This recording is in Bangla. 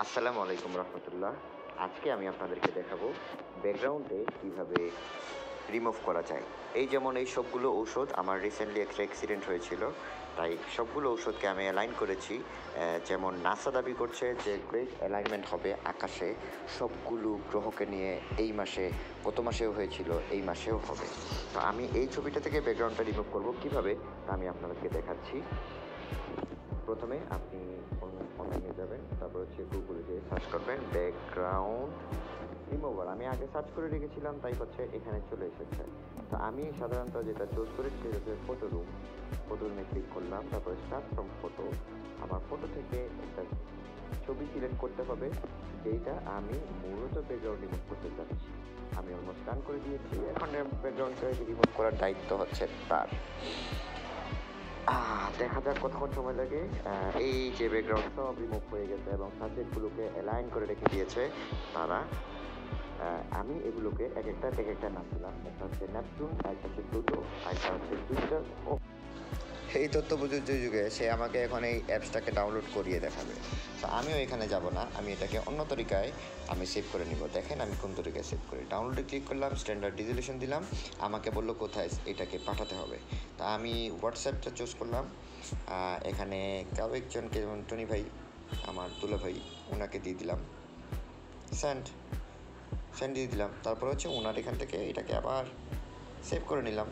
আসসালামু আলাইকুম রহমতুল্লাহ। আজকে আমি আপনাদেরকে দেখাবো ব্যাকগ্রাউন্ডে কিভাবে রিমুভ করা যায়। এই যেমন এই সবগুলো ঔষধ আমার রিসেন্টলি একটা অ্যাক্সিডেন্ট হয়েছিল, তাই সবগুলো ঔষধকে আমি অ্যালাইন করেছি। যেমন নাসা দাবি করছে যে গ্রেট অ্যালাইনমেন্ট হবে আকাশে, সবগুলো গ্রহকে নিয়ে এই মাসে, গত মাসেও হয়েছিল, এই মাসেও হবে। তো আমি এই ছবিটা থেকে ব্যাকগ্রাউন্ডটা রিমুভ করব কীভাবে তা আমি আপনাদেরকে দেখাচ্ছি। প্রথমে আপনি অনলাইনে যাবেন, তারপর হচ্ছে গুগলে গিয়ে সার্চ করবেন ব্যাকগ্রাউন্ড রিমুভার। আমি আগে সার্চ করে রেখেছিলাম, তাই হচ্ছে এখানে চলে এসেছে। তো আমি সাধারণত যেটা চুজ করেছি সেটা হচ্ছে ফটো রুমে ক্লিক করলাম, তারপরে স্টার্ট ফ্রম ফটো। আমার ফটো থেকে একটা ছবি সিলেক্ট করতে হবে, যেটা আমি মূলত ব্যাকগ্রাউন্ড রিমুভ করতে চাচ্ছি। আমি অলমোস্ট ডান করে দিয়েছি। এখন ব্যাকগ্রাউন্ডটা রিমুভ করার দায়িত্ব হচ্ছে তার। দেখা যাক কতক্ষণ সময় লাগে। এই যে ব্যাকগ্রাউন্ড সব রিমুভ হয়ে গেছে এবং সাবজেক্টগুলোকে অ্যালাইন করে রেখে দিয়েছে তারা। আমি এগুলোকে এক একটা নাম দিলাম। একটা হচ্ছে নেপচুন, একটা হচ্ছে প্লুটো, একটা হচ্ছে জুপিটার। এই তথ্য প্রযুক্তি যুগে সে আমাকে এখন এই অ্যাপসটাকে ডাউনলোড করিয়ে দেখাবে। তো আমিও এখানে যাব না, আমি এটাকে অন্য তরিকায় আমি সেভ করে নিব। দেখেন আমি কোন তরিকায় সেভ করি। ডাউনলোডে ক্লিক করলাম, স্ট্যান্ডার্ড রেজলিউশন দিলাম, আমাকে বললো কোথায় এটাকে পাঠাতে হবে। তা আমি হোয়াটসঅ্যাপটা চুজ করলাম। এখানে কেউ একজনকে, যেমন টনি ভাই, আমার দুলা ভাই, ওনাকে দিয়ে দিলাম সেন্ড দিয়ে দিলাম। তারপর হচ্ছে ওনার এখান থেকে এটাকে আবার সেভ করে নিলাম।